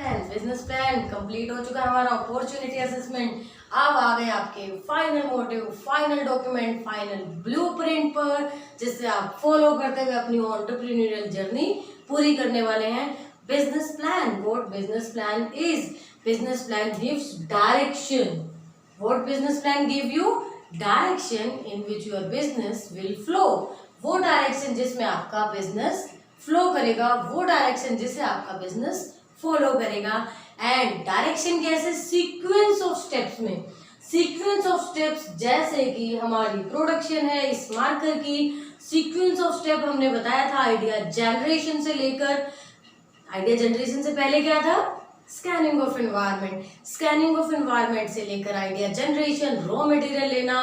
Business plan complete हो चुका है हमारा अपॉर्चुनिटी असेसमेंट। अब आ गए आपके final motive, final document, final blueprint पर, जिससे आप फॉलो करते हुए अपनी एंटरप्रेन्योरियल जर्नी पूरी करने वाले हैं। Business plan, what business plan is? Business plan gives direction. What business plan give you? Direction in which your business will flow. वो डायरेक्शन जिसमें आपका बिजनेस फ्लो करेगा, वो डायरेक्शन जिसे आपका बिजनेस फॉलो करेगा। एंड डायरेक्शन कैसे? सीक्वेंस ऑफ स्टेप्स में। सीक्वेंस ऑफ स्टेप्स जैसे कि हमारी प्रोडक्शन है इस मार्कर की, सीक्वेंस ऑफ स्टेप हमने बताया था आइडिया जनरेशन से लेकर, आइडिया जनरेशन से पहले क्या था? Scanning of environment. Scanning of environment से लेकर आइडिया जनरेशन, रॉ मटेरियल लेना,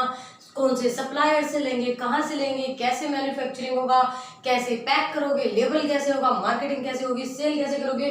कौन से सप्लायर से लेंगे, कहाँ से लेंगे, कैसे मैन्युफैक्चरिंग होगा, कैसे पैक करोगे, लेबल कैसे होगा, मार्केटिंग कैसे होगी, सेल कैसे करोगे,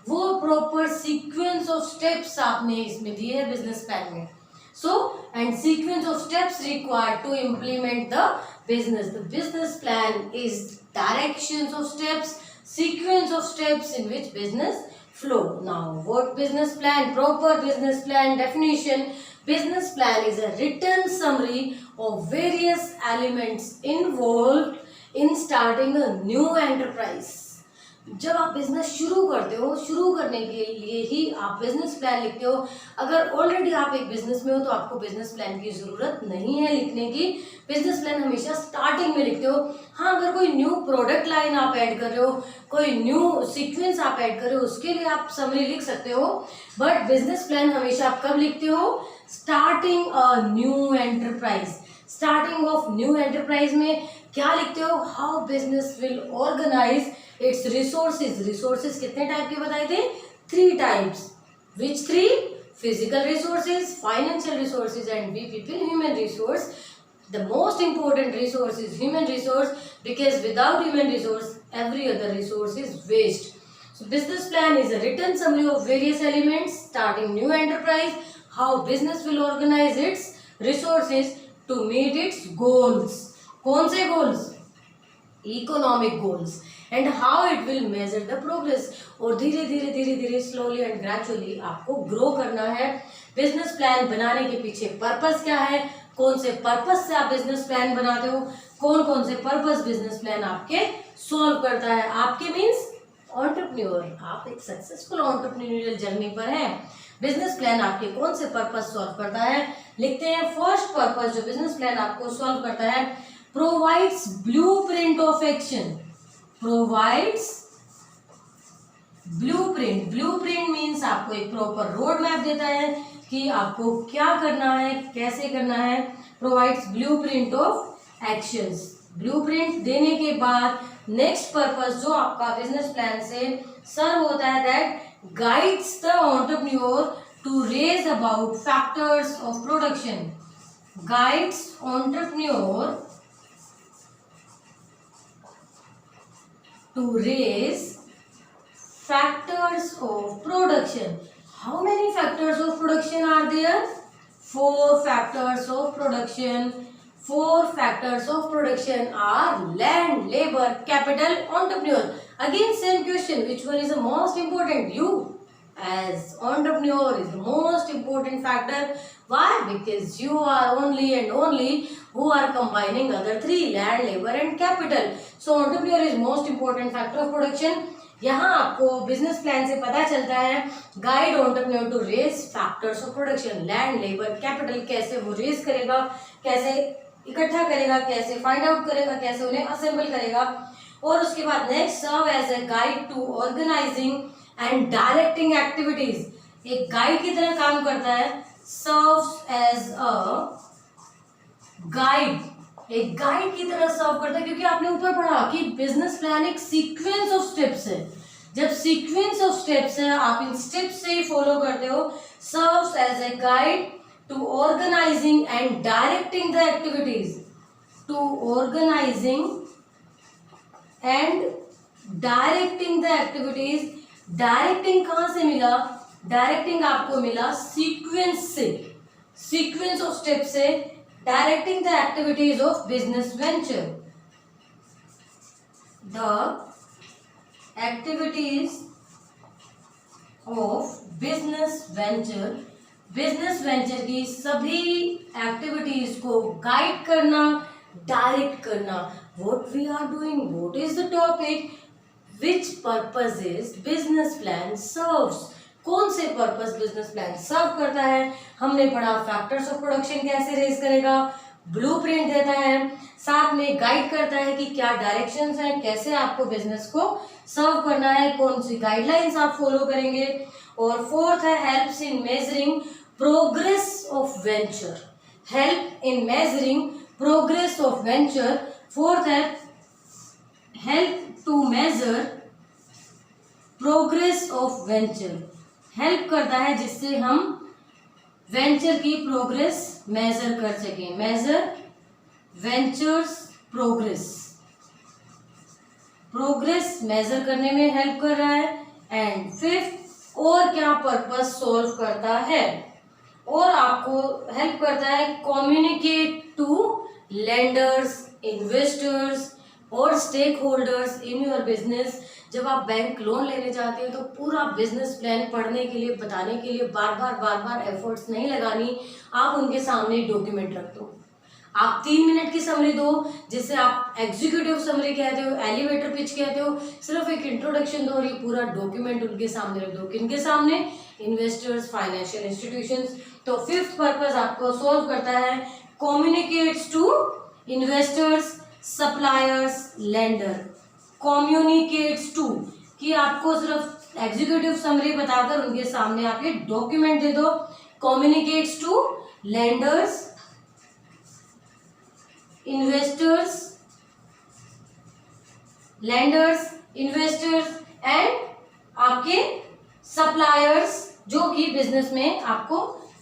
वो प्रॉपर सीक्वेंस ऑफ स्टेप्स आपने इसमें दिए हैं बिजनेस प्लान में। So and sequence of steps required to implement the business. The business plan is directions of steps, sequence of steps in which business flow. Now, what business plan? Proper business plan definition. Business plan is a written summary of various elements involved in starting a new enterprise. जब आप business शुरू करते हो, शुरू करने के लिए ही आप बिजनेस प्लान लिखते हो। अगर ऑलरेडी आप एक बिजनेस में हो तो आपको बिजनेस प्लान की जरूरत नहीं है लिखने की। बिजनेस प्लान हमेशा स्टार्टिंग में लिखते हो। हाँ, अगर कोई न्यू प्रोडक्ट लाइन आप ऐड कर रहे हो, कोई न्यू सीक्वेंस आप ऐड कर रहे हो, उसके लिए आप समरी लिख सकते हो। बट बिजनेस प्लान हमेशा आप कब लिखते हो? Starting a new enterprise. Starting of new enterprise में क्या लिखते हो? How business will organize its resources. Resources कितने टाइप के बताए थे? 3 types. Which 3? Physical resources, financial resources and we people human resource. The most important resource is human resource, because without human resource every other resource is waste. So business plan is a written summary of various elements starting new enterprise, how business will organize its resources to meet its goals. कौन से goals? Economic goals. And how it will measure the progress. और धीरे धीरे धीरे धीरे slowly and gradually आपको grow करना है। बिजनेस प्लान बनाने के पीछे पर्पस क्या है? कौन से पर्पस से आप बिजनेस प्लान बनाते हो? कौन कौन से पर्पस बिजनेस प्लान आपके सॉल्व करता है? आपके मीन्स एंटरप्रेन्योर, आप एक सक्सेसफुल एंटरप्रेन्योरियल जर्नी पर हैं। बिजनेस प्लान आपके कौन से पर्पस सॉल्व करता है? लिखते हैं फर्स्ट पर्पस जो बिजनेस प्लान आपको सॉल्व करता है, provides blueprint of action. Provides blueprint. Blueprint means आपको एक प्रॉपर रोड मैप देता है कि आपको क्या करना है, कैसे करना है। Provides blueprint of actions. Blueprint देने के बाद नेक्स्ट पर्पस जो आपका बिजनेस प्लान से सर्व होता है, that guides the entrepreneur to raise about factors of production. Guides entrepreneur to raise factors of production. How many factors of production are there? 4 factors of production. 4 factors of production are land, labor, capital, entrepreneur. Again same question, which one is the most important? You as entrepreneur is the most important factor. Why? Because you are only and only who are combining other 3, land, labor and capital. So entrepreneur is most important factor of production. यहाँ आपको business plan से पता चलता है guide entrepreneur to raise factors of production. Land, labour, capital कैसे वो raise करेगा, कैसे इकट्ठा करेगा, कैसे फाइंड आउट करेगा, कैसे उन्हें असेंबल करेगा। और उसके बाद next serve as a guide to organizing and directing activities. एक गाइड की तरह काम करता है, सर्व्स एज अ गाइड, एक गाइड की तरह सर्व करता है। क्योंकि आपने ऊपर पढ़ा कि बिजनेस प्लान एक सीक्वेंस ऑफ स्टेप्स है। जब सीक्वेंस ऑफ स्टेप्स है, आप इन स्टेप्स से ही फॉलो करते हो। Serves as a guide to organizing and directing the activities. To organizing and directing the activities. Directing कहां से मिला? डायरेक्टिंग आपको मिला सीक्वेंस से, सीक्वेंस ऑफ स्टेप्स से। Directing the activities of business venture. The activities of business venture, business venture की सभी activities को गाइड करना, डायरेक्ट करना। What we are doing, what is the topic, which purposes business plan serves, कौन से purpose business plan सर्व करता है। हमने पढ़ा फैक्टर्स ऑफ प्रोडक्शन कैसे रेज करेगा, ब्लूप्रिंट देता है, साथ में गाइड करता है कि क्या डायरेक्शंस हैं, कैसे आपको बिजनेस को सर्व करना है, कौन सी गाइडलाइंस आप फॉलो करेंगे। और फोर्थ है helps in measuring progress of venture, help in measuring progress of venture. Fourth है help to measure progress of venture, help करता है जिससे हम वेंचर की प्रोग्रेस मेजर कर सकें, measure ventures progress, progress measure करने में हेल्प कर रहा है। एंड फिफ्थ, और क्या पर्पस सॉल्व करता है, और आपको हेल्प करता है कम्युनिकेट टू लेंडर्स, इन्वेस्टर्स और stakeholders in your business. जब आप बैंक लोन लेने जाते हैं तो पूरा बिजनेस प्लान पढ़ने के लिए, बताने के लिए बार बार एफर्ट्स नहीं लगानी, आप उनके सामने डॉक्यूमेंट रख दो। आप 3 मिनट की समरी दो, जिसे आप एग्जीक्यूटिव समरी कहते हो, एलिवेटर पिच कहते हो, सिर्फ एक इंट्रोडक्शन दो और ये पूरा डॉक्यूमेंट उनके सामने रख दो। किनके सामने, इन्वेस्टर्स, फाइनेंशियल इंस्टीट्यूशंस। तो फिफ्थ पर्पस आपको सॉल्व करता है communicates to investors, suppliers, lender. Communicates to, कि आपको सिर्फ एग्जीक्यूटिव समरी बताकर उनके सामने आप ये डॉक्यूमेंट दे दो। Communicates to lenders, investors, lenders, investors and आपके सप्लायर्स, जो कि बिजनेस में आपको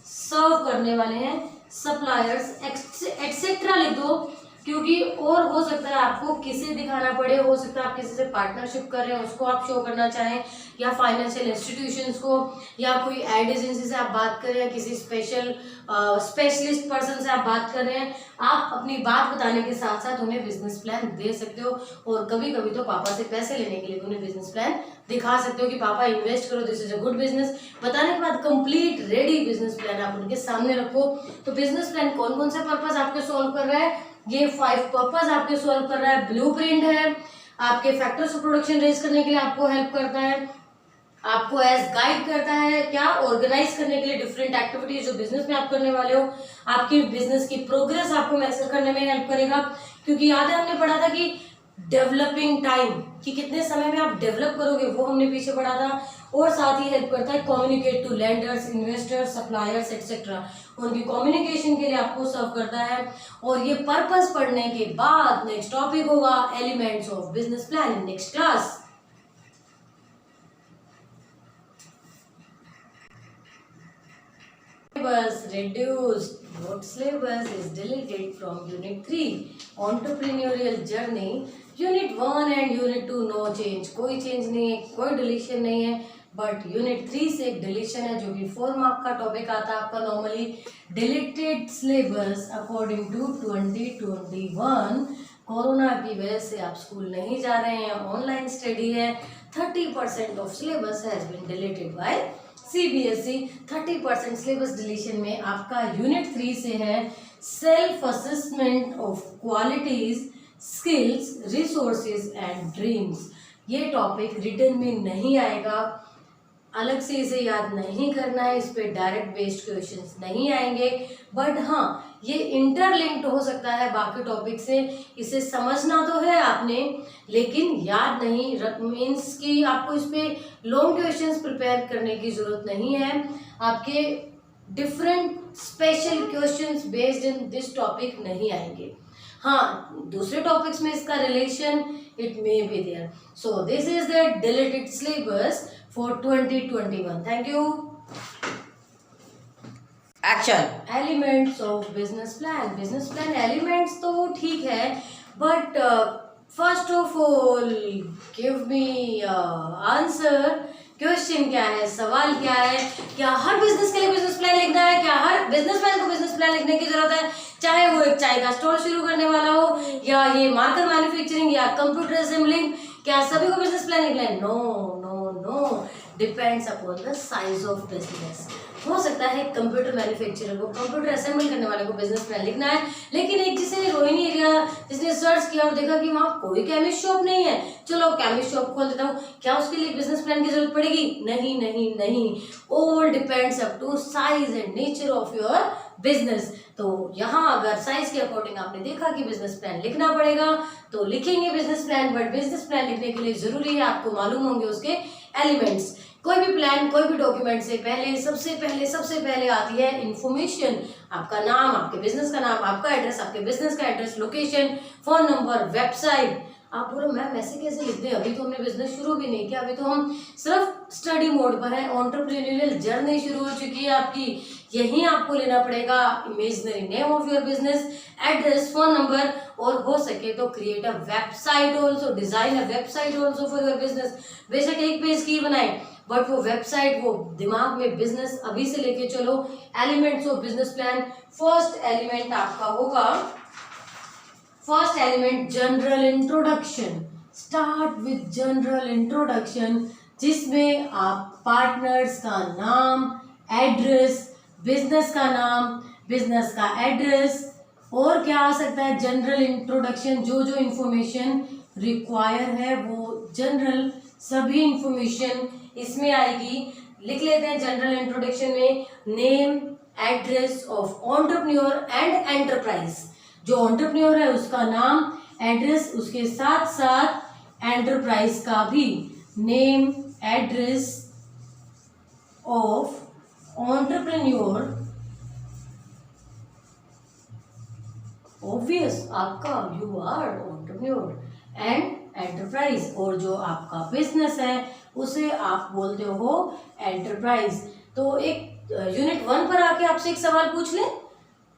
सर्व करने वाले हैं, सप्लायर्स एक्सेट्रा लिख दो, क्योंकि और हो सकता है आपको किसे दिखाना पड़े, हो सकता है आप किसी से पार्टनरशिप कर रहे हैं उसको आप शो करना चाहें, या फाइनेंशियल इंस्टीट्यूशंस को, या कोई एड एजेंसी से आप बात कर रहे हैं, किसी स्पेशलिस्ट पर्सन से आप बात कर रहे हैं। आप अपनी बात बताने के साथ साथ उन्हें बिजनेस प्लान दे सकते हो, और कभी कभी तो पापा से पैसे लेने के लिए उन्हें बिजनेस प्लान दिखा सकते हो कि पापा इन्वेस्ट करो, this is a good business. बताने के बाद कंप्लीट रेडी बिजनेस प्लान आप उनके सामने रखो। तो बिजनेस प्लान कौन कौन से पर्पस आपके सॉल्व कर रहा है, ये 5 पर्पस आपके सॉल्व कर रहा है। ब्लूप्रिंट है, आपके फैक्टर्स ऑफ प्रोडक्शन रेज करने के लिए आपको हेल्प करता है, आपको एज गाइड करता है, क्या ऑर्गेनाइज करने के लिए डिफरेंट एक्टिविटीज जो बिजनेस में आप करने वाले हो, आपकी बिजनेस की प्रोग्रेस आपको मेजर करने में हेल्प करेगा। क्योंकि याद है हमने पढ़ा था कि डेवलपिंग टाइम, कि कितने समय में आप डेवलप करोगे, वो हमने पीछे पढ़ा था। और साथ ही हेल्प करता है communicate to lenders, investors, suppliers etcetera, उनकी कम्युनिकेशन के लिए आपको सर्व करता है। और ये पर्पस पढ़ने के बाद नेक्स्ट टॉपिक होगा elements of business plan in next class. Syllabus reduced. What syllabus is deleted from Unit 3? Entrepreneurial journey. Unit 1 and Unit 2 no change. कोई change नहीं है, कोई deletion नहीं है. बट यूनिट 3 से एक डिलीशन है जो कि 4 मार्क का टॉपिक आता है आपका normally. Deleted syllabus according to 2021, corona की वजह से आप स्कूल नहीं जा रहे हैं, ऑनलाइन स्टडी है। 30% of syllabus has been deleted by CBSE। 30% syllabus deletion में आपका यूनिट 3 से है self assessment of qualities, skills, resources and dreams. ये टॉपिक रिटन में नहीं आएगा, अलग से इसे याद नहीं करना है, इस पे डायरेक्ट बेस्ड क्वेश्चंस नहीं आएंगे। बट हाँ, ये इंटरलिंक्ड हो सकता है बाकी टॉपिक से, इसे समझना तो है आपने लेकिन याद नहीं, मीन्स कि आपको इस पे लॉन्ग क्वेश्चंस प्रिपेयर करने की जरूरत नहीं है। आपके different special questions based in this topic नहीं आएंगे। हाँ, दूसरे टॉपिक्स में इसका relation it may be there. So this is the deleted syllabus for 2021. Thank you. Action. Elements of business plan. Business plan elements तो ठीक है, but first of all give me answer. Question क्या है, सवाल क्या है? क्या हर बिजनेस के लिए बिजनेस प्लान लिखना है? क्या हर बिजनेसमैन को बिजनेस प्लान लिखने की जरूरत है, चाहे वो एक चाय का स्टॉल शुरू करने वाला हो या ये मार्कर मैन्युफैक्चरिंग या कंप्यूटर असेंबलिंग? क्या सभी को बिजनेस प्लान लिखना है? No no no. Depends upon the size of business. हो सकता है कंप्यूटर मैन्युफैक्चरर को, कंप्यूटर असेंबल करने वाले को बिजनेस प्लान लिखना है, लेकिन एक जिसने रोहिणी एरिया जिसने सर्च किया और देखा कि वहाँ कोई केमिस्ट शॉप नहीं है, चलो केमिस्ट शॉप खोल देता हूँ, क्या उसके लिए बिजनेस प्लान की जरूरत पड़ेगी? नहीं नहीं नहीं, all depends up to size and nature of your business. तो यहाँ अगर साइज के अकॉर्डिंग आपने देखा कि बिजनेस प्लान लिखना पड़ेगा तो लिखेंगे business plan, but business plan लिखने के लिए जरूरी है आपको मालूम होंगे उसके एलिमेंट्स। कोई भी प्लान, कोई भी डॉक्यूमेंट से पहले सबसे पहले आती है इंफॉर्मेशन, आपका नाम, आपके बिजनेस का नाम, आपका एड्रेस, आपके बिजनेस का address, location, phone number, website. आप बोलो मैम ऐसे कैसे लिख दें, अभी तो हमने बिजनेस शुरू भी नहीं किया, अभी तो हम सिर्फ स्टडी मोड पर है, एंटरप्रेन्योरियल जर्नी शुरू हो चुकी है आपकी। यही आपको लेना पड़ेगा imaginary name of your business, address, phone number, और हो सके तो create a website also, design a website also for your business. बेशक एक पेज की बनाए, बट वो वेबसाइट, वो दिमाग में बिजनेस अभी से लेके चलो। Elements of business plan, first element आपका होगा, first element general introduction. Start with general introduction, जिसमें आप पार्टनर्स का नाम, एड्रेस, बिजनेस का नाम, बिजनेस का एड्रेस, और क्या आ सकता है जनरल इंट्रोडक्शन, जो जो इंफॉर्मेशन रिक्वायर है वो जनरल सभी इंफॉर्मेशन इसमें आएगी। लिख लेते हैं जनरल इंट्रोडक्शन में name, address of entrepreneur and enterprise. जो एंटरप्रेन्योर है उसका नाम, एड्रेस, उसके साथ साथ एंटरप्राइज का भी name, address of entrepreneur, obvious आपका you are entrepreneur, and enterprise, और जो आपका बिजनेस है उसे आप बोलते हो एंटरप्राइज। तो एक यूनिट 1 पर आके आपसे एक सवाल पूछ ले,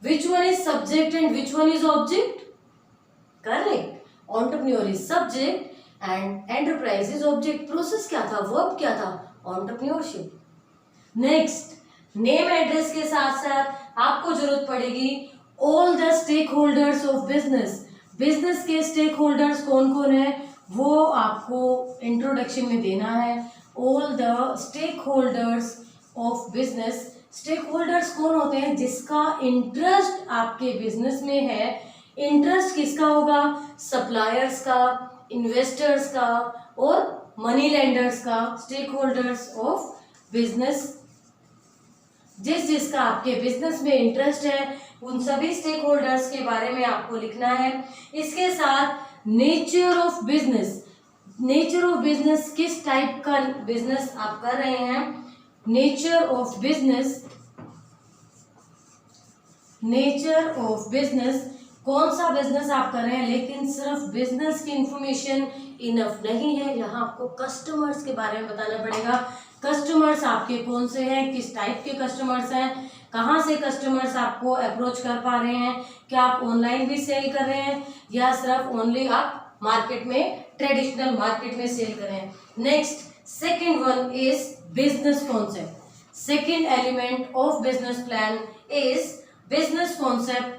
which one is subject and which one is object? Correct, entrepreneur is subject and enterprise is object. Process क्या था, वर्ब क्या था? एंटरप्रेन्योरशिप। नेक्स्ट, नेम एड्रेस के साथ साथ आपको जरूरत पड़ेगी all the stakeholders of business. Business के स्टेक होल्डर्स कौन कौन है वो आपको इंट्रोडक्शन में देना है। All the stakeholders of business. Stakeholders कौन होते हैं? जिसका इंटरेस्ट आपके बिजनेस में है। इंटरेस्ट किसका होगा? सप्लायर्स का, इन्वेस्टर्स का और मनी लेंडर्स का। स्टेक होल्डर्स ऑफ बिजनेस, जिसका आपके बिजनेस में इंटरेस्ट है उन सभी स्टेक होल्डर्स के बारे में आपको लिखना है। इसके साथ nature of business. Nature of business, किस टाइप का बिजनेस आप कर रहे हैं? Nature of business, nature of business, कौन सा बिजनेस आप कर रहे हैं। लेकिन सिर्फ बिजनेस की इंफॉर्मेशन इनफ नहीं है, यहाँ आपको कस्टमर्स के बारे में बताना पड़ेगा। कस्टमर्स आपके कौन से हैं, किस टाइप के कस्टमर्स हैं, कहाँ से कस्टमर्स आपको अप्रोच कर पा रहे हैं, क्या आप ऑनलाइन भी सेल कर रहे हैं या सिर्फ ओनली आप मार्केट में, ट्रेडिशनल मार्केट में सेल कर रहे हैं। Next, second one is business concept. Second element of business plan is business concept.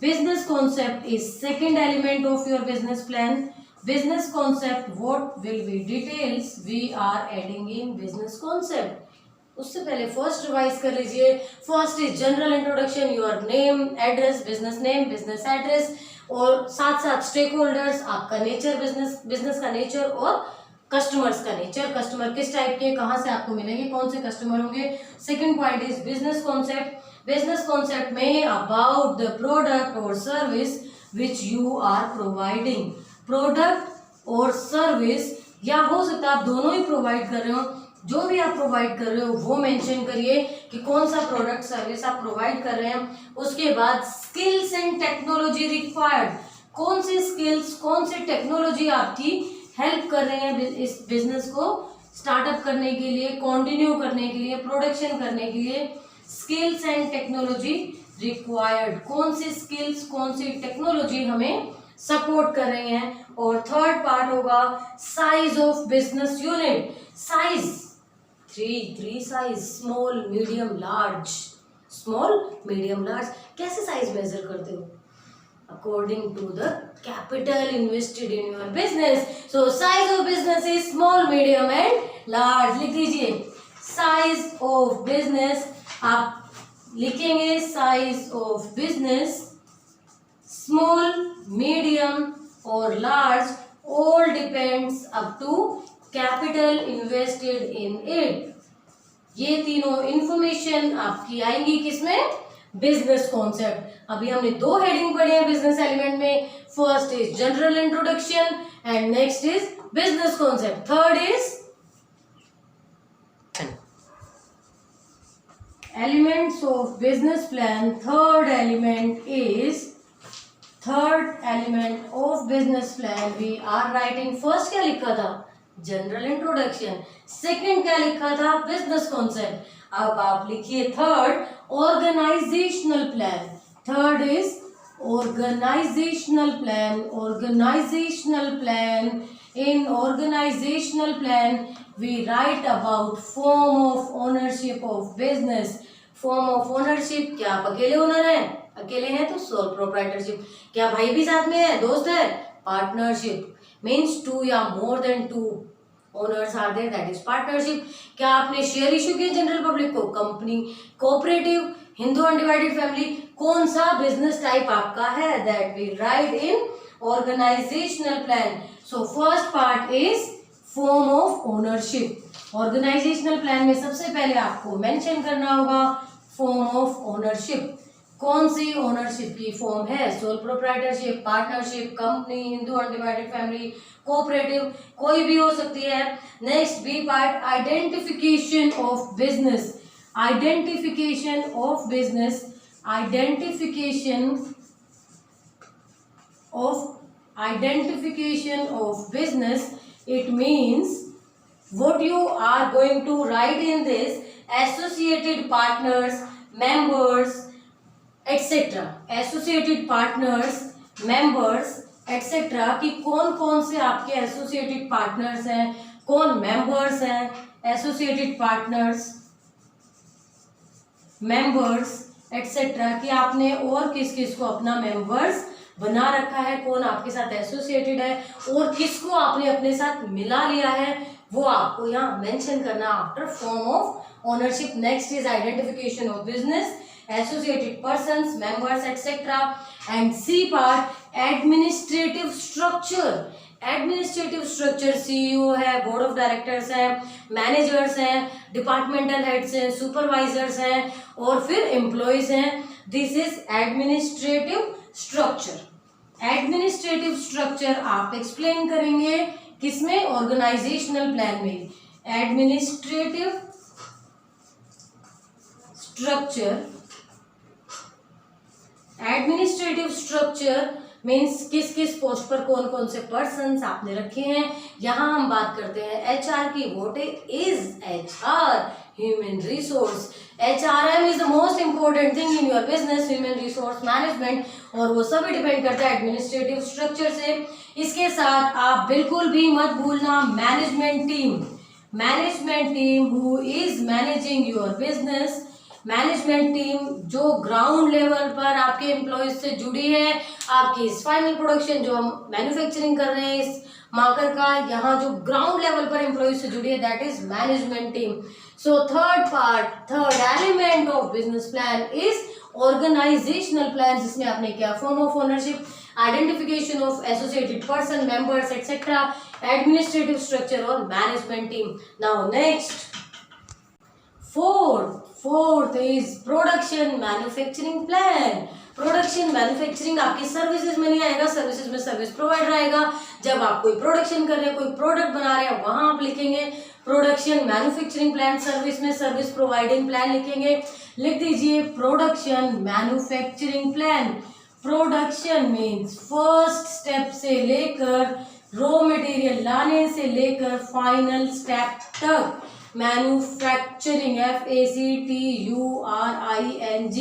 Business concept is second element of your business plan. Business concept, what will be details we are adding in business concept. उससे पहले first revise कर लीजिए। First is general introduction, your name, address, business name, business address, और साथ साथ stakeholders, आपका nature, business का nature और कस्टमर्स का नेचर। कस्टमर किस टाइप के, कहाँ से आपको मिलेंगे, कौन से कस्टमर होंगे। Second point is business concept. Business concept में अबाउट द प्रोडक्ट और service which you are providing. Product और सर्विस, या हो सकता है आप दोनों ही प्रोवाइड कर रहे हो, जो भी आप प्रोवाइड कर रहे हो वो मेंशन करिए कि कौन सा प्रोडक्ट सर्विस आप प्रोवाइड कर रहे हैं। उसके बाद स्किल्स एंड टेक्नोलॉजी रिक्वायर्ड, कौन से स्किल्स, कौन सी टेक्नोलॉजी आपकी हेल्प कर रहे हैं इस बिजनेस को स्टार्टअप करने के लिए, कंटिन्यू करने के लिए, प्रोडक्शन करने के लिए। स्किल्स एंड टेक्नोलॉजी रिक्वायर्ड, कौन सी स्किल्स, कौन सी टेक्नोलॉजी हमें सपोर्ट कर रहे हैं। और थर्ड पार्ट होगा size of business unit. Size, three size, small, medium, large. Small, medium, large, कैसे साइज मेजर करते हो? According to the capital invested in your business. So size of business is small, medium and large. लिख लीजिए size of business, आप लिखेंगे size of business, small, medium और large, all depends up to capital invested in it. ये तीनों information आपकी आएंगी किसमें? Business concept. अभी हमने दो हेडिंग पढ़ी है बिजनेस एलिमेंट में, first is general introduction and next is business concept, third is elements of business plan. Third element of business plan we are writing, first क्या लिखा था? General introduction. सेकंड क्या लिखा था? Business concept. अब आप लिखिए third, organizational plan. Third is organizational plan। organizational plan, in organizational plan we write about form of ownership of business। form of ownership, क्या आप अकेले ओनर हैं? अकेले हैं तो sole proprietorship। क्या भाई भी साथ में है, दोस्त है? पार्टनरशिप means two या more than two owners are there, that is partnership। क्या आपने शेयर इश्यू किए जनरल पब्लिक को? Company, cooperative, Hindu undivided family, कौन सा बिजनेस टाइप आपका है? That we write in organizational plan. So first part is form of ownership. Organizational plan में सबसे पहले आपको मेंशन करना होगा फॉर्म ऑफ ओनरशिप। कौन सी ओनरशिप की फॉर्म है? Sole proprietorship, partnership, company, Hindu undivided family, cooperative, कोई भी हो सकती है। Next B part, identification of business. identification of business, identification of business, it means what you are going to write in this, associated partners, members, etc. associated partners, members, etc. कि कौन कौन से आपके associated partners हैं, कौन members हैं, associated partners, members etcetera, कि आपने और किस किस को अपना मेंबर्स बना रखा है, कौन आपके साथ एसोसिएटेड है और किसको आपने अपने साथ मिला लिया है, वो आपको यहाँ मेंशन करना after form of ownership. Next is identification of business, associated persons, members etcetera. And C part, administrative structure. Administrative structure, CEO है, बोर्ड ऑफ डायरेक्टर्स हैं, मैनेजर्स हैं, डिपार्टमेंटल हेड्स हैं, सुपरवाइजर्स हैं और फिर एम्प्लॉयज हैं। This is administrative structure. Administrative structure आप explain करेंगे किसमें? ऑर्गेनाइजेशनल प्लान में। Administrative structure, administrative structure means किस किस पोस्ट पर कौन कौन से पर्सन्स आपने रखे हैं। यहाँ हम बात करते हैं एचआर की। What is HR? Human resource. HRM is the most important thing in your business, human resource management, और वो सभी डिपेंड करता है एडमिनिस्ट्रेटिव स्ट्रक्चर से। इसके साथ आप बिल्कुल भी मत भूलना management team. Management team who is managing your business. Management team जो ग्राउंड लेवल पर आपके एम्प्लॉयज से जुड़ी है, आपकी इस फाइनल प्रोडक्शन जो हम मैन्युफैक्चरिंग कर रहे हैं इस मार्कर का, यहाँ जो ग्राउंड लेवल पर एम्प्लॉयज से जुड़ी है, that is management team. So third part, third element of business plan is organisational plan, जिसमें आपने क्या? Form of ownership, identification of associated person, members etcetera, administrative structure और management team. Now next fourth is production manufacturing plan. Production manufacturing आपकी services में नहीं आएगा, services में service provider आएगा। जब आप कोई प्रोडक्शन कर रहे हैं, कोई प्रोडक्ट बना रहे हैं, वहां आप लिखेंगे प्रोडक्शन मैन्युफैक्चरिंग प्लान। सर्विस में सर्विस प्रोवाइडिंग प्लान लिखेंगे। लिख दीजिए production manufacturing plan. Production means first step से लेकर रॉ मटेरियल लाने से लेकर फाइनल स्टेप तक manufacturing, FACTURING,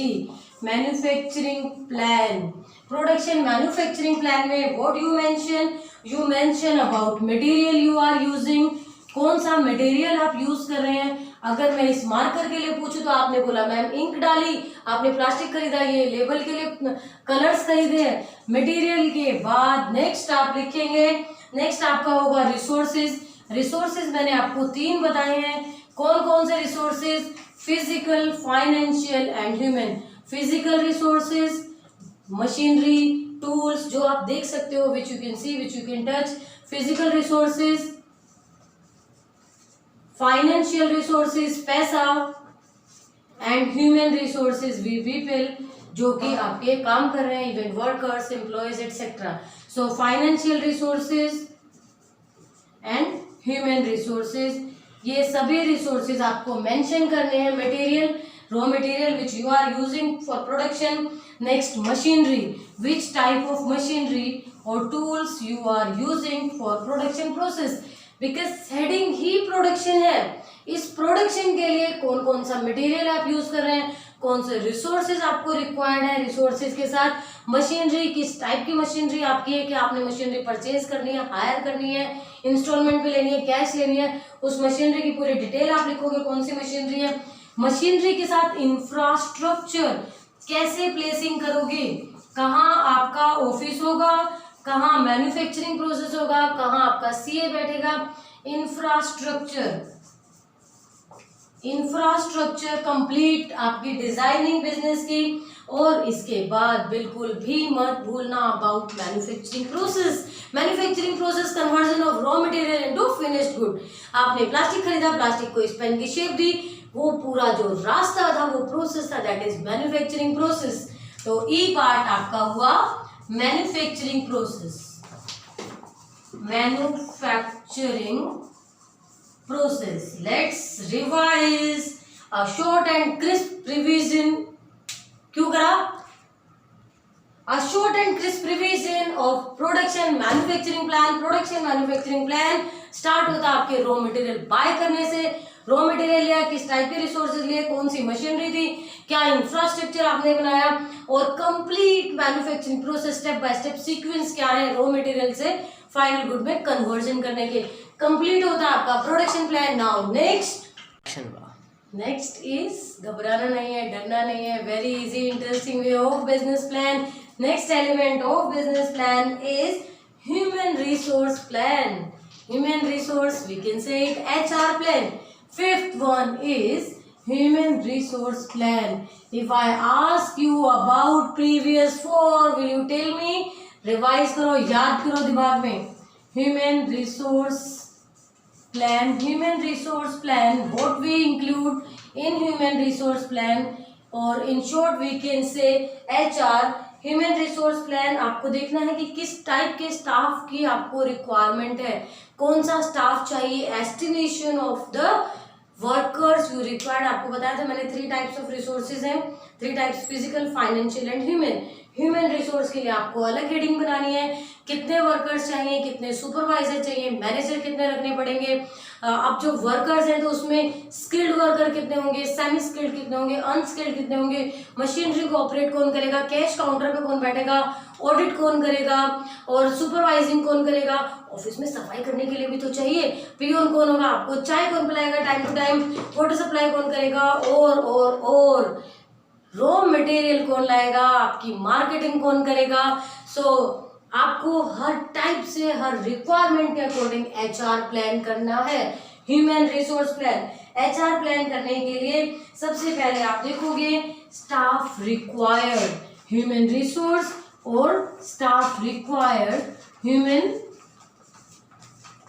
manufacturing plan. Production manufacturing plan में what you mention about material you are using. कौन सा मटेरियल आप यूज कर रहे हैं। अगर मैं इस मार्कर के लिए पूछूं तो आपने बोला मैम इंक डाली, आपने प्लास्टिक खरीदा, ये लेबल के लिए कलर्स खरीदे। मटेरियल के बाद नेक्स्ट आप लिखेंगे, नेक्स्ट आपका होगा रिसोर्सेज। रिसोर्सेज मैंने आपको 3 बताए हैं, कौन कौन से resources? Physical, financial and human. Physical resources, machinery, tools जो आप देख सकते हो, which you can see, which you can touch. Physical resources, financial resources पैसा, and human resources we people जो कि आपके काम कर रहे हैं, even workers, employees etcetera. So financial resources and human resources, ये सभी रिसोर्सेज आपको मेंशन करने हैं। Material, raw material which you are using for production. Next machinery, which type of machinery और tools you are using for production process, because heading ही production है। इस production के लिए कौन कौन सा मटेरियल आप यूज कर रहे हैं, कौन से रिसोर्सेज आपको रिक्वायर्ड है, रिसोर्सेज के साथ मशीनरी, किस टाइप की मशीनरी आपकी है, कि आपने मशीनरी परचेज करनी है, हायर करनी है, इंस्टॉलमेंट पे लेनी है, कैश लेनी है, उस मशीनरी की पूरी डिटेल आप लिखोगे, कौन सी मशीनरी है। मशीनरी के साथ इंफ्रास्ट्रक्चर कैसे प्लेसिंग करोगे, कहाँ आपका ऑफिस होगा, कहाँ मैन्युफैक्चरिंग प्रोसेस होगा, कहाँ आपका सीए बैठेगा। इंफ्रास्ट्रक्चर कंप्लीट आपकी डिजाइनिंग बिजनेस की। और इसके बाद बिल्कुल भी मत भूलना about manufacturing process. Manufacturing process, conversion of raw material into finished good. आपने प्लास्टिक खरीदा, प्लास्टिक को इस पेन की शेप दी, वो पूरा जो रास्ता था, वो प्रोसेस था, दैट इज मैन्युफैक्चरिंग प्रोसेस। तो ई पार्ट आपका हुआ manufacturing process. Manufacturing process. Let's revise a short and crisp revision. क्यों करा? A short and crisp revision of production manufacturing plan. Production manufacturing plan start होता है आपके रॉ मटेरियल बाय करने से। रॉ मटेरियल लिया, किस टाइप के रिसोर्सेज लिए, कौन सी मशीनरी थी, क्या इंफ्रास्ट्रक्चर आपने बनाया, और complete manufacturing process step by step sequence क्या है रॉ मटेरियल से फाइनल गुड में कन्वर्जन करने के। कंप्लीट होता है आपका production plan. Now next is, घबराना नहीं है, डरना नहीं है, very easy interesting way of business plan. Next element of business plan is human resource plan. Human resource, we can say it HR plan. Fifth one is human resource plan. If I ask you about previous four, will you tell me? Revise करो, याद करो दिमाग में। Human resource plan. Human resource plan, what we include in human resource plan, or in short we can say HR. Human resource plan आपको देखना है कि किस टाइप के स्टाफ की आपको रिक्वायरमेंट है, कौन सा स्टाफ चाहिए, estimation of the workers you required. आपको बताया था मैंने 3 टाइप्स ऑफ रिसोर्सेज हैं, 3 types, physical, financial and human. Human resource के लिए आपको अलग हेडिंग बनानी है, कितने वर्कर्स चाहिए, कितने सुपरवाइजर चाहिए, मैनेजर कितने रखने पड़ेंगे। अब जो वर्कर्स हैं तो उसमें स्किल्ड वर्कर कितने होंगे, सेमी स्किल्ड कितने होंगे, अनस्किल्ड कितने होंगे, मशीनरी को ऑपरेट कौन करेगा, कैश काउंटर पे कौन बैठेगा, ऑडिट कौन करेगा, और सुपरवाइजिंग कौन करेगा, ऑफिस में सफाई करने के लिए भी तो चाहिए, पियोन कौन होगा, आपको चाय कौन पिलाएगा time to time, water supply कौन करेगा, और रॉ मटेरियल कौन लाएगा, आपकी मार्केटिंग कौन करेगा। सो आपको हर टाइप से, हर रिक्वायरमेंट के अकॉर्डिंग HR प्लान करना है। Human resource plan, HR plan करने के लिए सबसे पहले आप देखोगे स्टाफ रिक्वायर्ड, ह्यूमन रिसोर्स और स्टाफ रिक्वायर्ड। ह्यूमन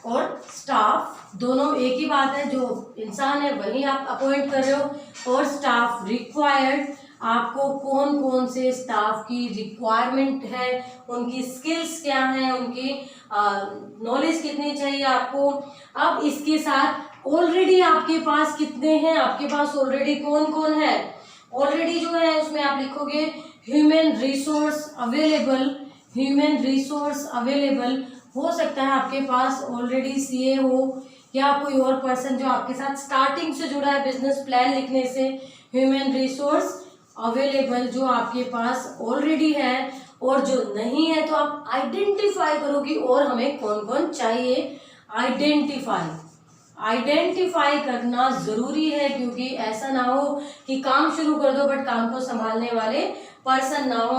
और स्टाफ दोनों एक ही बात है, जो इंसान है वही आप अपॉइंट कर रहे हो, और स्टाफ रिक्वायर्ड, आपको कौन कौन से स्टाफ की रिक्वायरमेंट है, उनकी स्किल्स क्या हैं, उनकी नॉलेज कितनी चाहिए आपको। अब इसके साथ ऑलरेडी आपके पास कितने हैं, आपके पास ऑलरेडी कौन कौन है, ऑलरेडी जो है उसमें आप लिखोगे human resource available. Human resource available, हो सकता है आपके पास ऑलरेडी CA हो या कोई और पर्सन जो आपके साथ स्टार्टिंग से जुड़ा है बिजनेस प्लान लिखने से। ह्यूमन रिसोर्स अवेलेबल जो आपके पास ऑलरेडी है, और जो नहीं है तो आप आइडेंटिफाई करो कि और हमें कौन कौन चाहिए। आइडेंटिफाई करना जरूरी है, क्योंकि ऐसा ना हो कि काम शुरू कर दो बट काम को संभालने वाले पर्सन ना हो।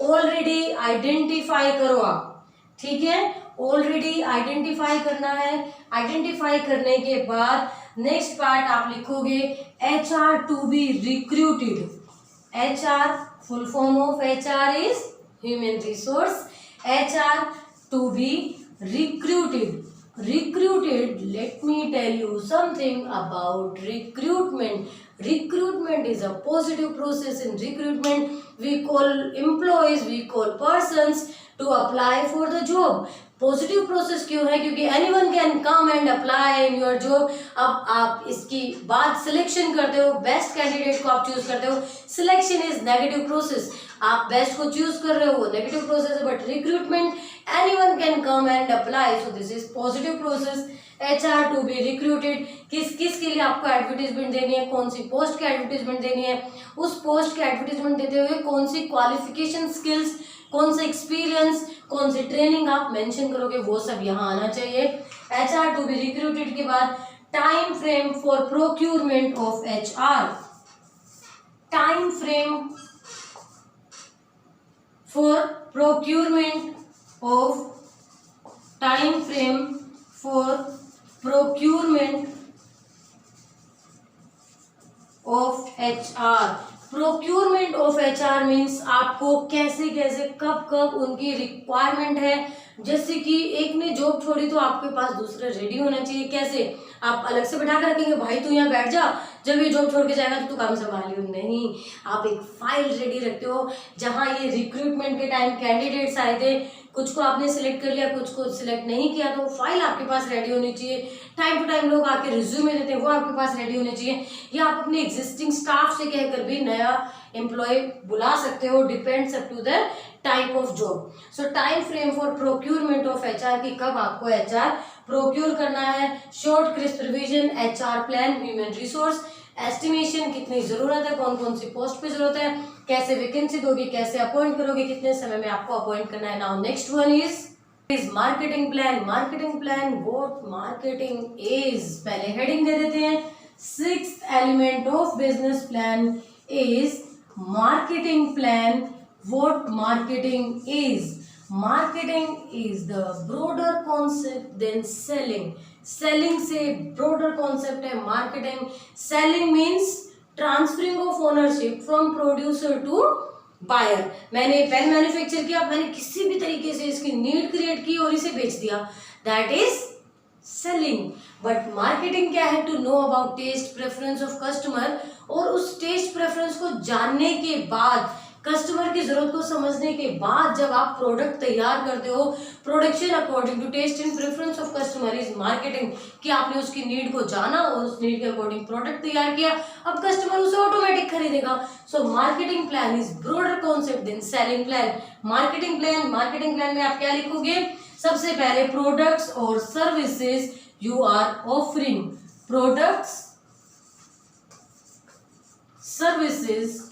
ऑलरेडी आइडेंटिफाई करो आप, ठीक है। ऑलरेडी आइडेंटिफाई करना है। आइडेंटिफाई करने के बाद नेक्स्ट पार्ट आप लिखोगे HR to be recruited. HR full form of HR is human resource. HR to be recruited. Recruited, let me tell you something about recruitment. Recruitment is a positive process. In recruitment we call employees, we call persons to apply for the job. Positive process क्यों है? क्योंकि anyone can come and apply in your job. अब आप इसकी बात selection करते हो, best candidate को आप चूज करते हो। सिलेक्शन इज नेगेटिव प्रोसेस, आप बेस्ट को चूज कर रहे हो, वो नेगेटिव प्रोसेस है। But recruitment anyone can come and apply, so this is positive process. HR to be recruited, किस किस के लिए आपको एडवर्टीजमेंट देनी है, कौन सी पोस्ट की एडवर्टीजमेंट देनी है, उस पोस्ट की एडवर्टीजमेंट देते हुए कौन सी क्वालिफिकेशन स्किल्स, कौन सा एक्सपीरियंस, कौन सी ट्रेनिंग आप मेंशन करोगे, वो सब यहाँ आना चाहिए। HR टू बी रिक्रूटेड के बाद time frame for procurement of HR। Time frame for procurement of, time frame for procurement of HR। Procurement of HR means आपको कैसे कैसे कब कब उनकी रिक्वायरमेंट है। जैसे कि एक ने जॉब छोड़ी तो आपके पास दूसरा रेडी होना चाहिए। कैसे? आप अलग से बैठा कर रखेंगे, भाई तू यहाँ बैठ जा, जब ये जॉब छोड़ के जाएगा तो तू काम संभालियो। नहीं, आप एक फाइल रेडी रखते हो। जहाँ ये रिक्रूटमेंट के टाइम कैंडिडेट्स आए थे, कुछ को आपने सिलेक्ट कर लिया, कुछ को सिलेक्ट नहीं किया, तो फाइल आपके पास रेडी होनी चाहिए। टाइम टू टाइम लोग आके रिज्यूमे देते हैं, वो आपके पास रेडी होने चाहिए। या आप अपने एग्जिस्टिंग स्टाफ से कहकर भी नया एम्प्लॉय बुला सकते हो, depends up to the type of job. So time frame for procurement of HR की कब आपको HR प्रोक्यूर करना है। Short crisp revision, HR plan, human resource estimation, कितनी जरूरत है, कौन कौन सी पोस्ट पे जरूरत है, कैसे वैकेंसी दोगे, कैसे अपॉइंट करोगे, कितने समय में आपको अपॉइंट करना है। Now next one is marketing plan. Marketing plan, what marketing is, पहले हेडिंग दे देते हैं। Sixth element of business plan is marketing plan. What marketing is, marketing is the broader concept then selling. Selling से broader concept है marketing. Selling means transferring of ownership from producer to buyer. मैंने pen manufacture किया, मैंने किसी भी तरीके से इसकी नीड क्रिएट की और इसे बेच दिया, that is selling. But marketing क्या है? To know about taste preference of customer, और उस टेस्ट प्रेफरेंस को जानने के बाद, कस्टमर की जरूरत को समझने के बाद जब आप प्रोडक्ट तैयार करते हो, production according to taste and preference of customer is marketing. कि आपने उसकी नीड को जाना और उस नीड के अकॉर्डिंग प्रोडक्ट तैयार किया, अब कस्टमर उसे ऑटोमेटिक खरीदेगा। So marketing plan is broader concept then selling plan. Marketing plan में आप क्या लिखोगे? सबसे पहले प्रोडक्ट्स और services you are offering. Products, services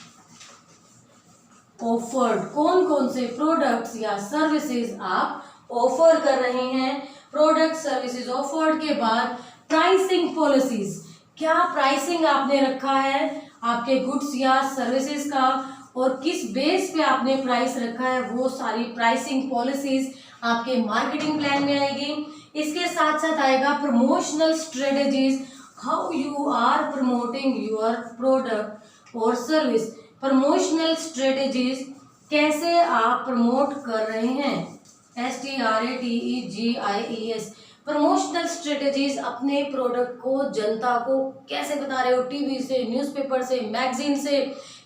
offered, कौन कौन से प्रोडक्ट्स या सर्विसेज आप ऑफर कर रहे हैं। प्रोडक्ट सर्विसेज ऑफर्ड के बाद प्राइसिंग पॉलिसीज, क्या प्राइसिंग आपने रखा है आपके गुड्स या सर्विसेज का, और किस बेस पे आपने प्राइस रखा है, वो सारी प्राइसिंग पॉलिसीज आपके मार्केटिंग प्लान में आएगी। इसके साथ साथ आएगा promotional strategies, how you are promoting your product और सर्विस। प्रमोशनल स्ट्रेटेजीज, कैसे आप प्रमोट कर रहे हैं। STRATEGIES, प्रमोशनल स्ट्रेटेजीज, अपने प्रोडक्ट को जनता को कैसे बता रहे हो, टीवी से, न्यूज़पेपर से, मैगजीन से,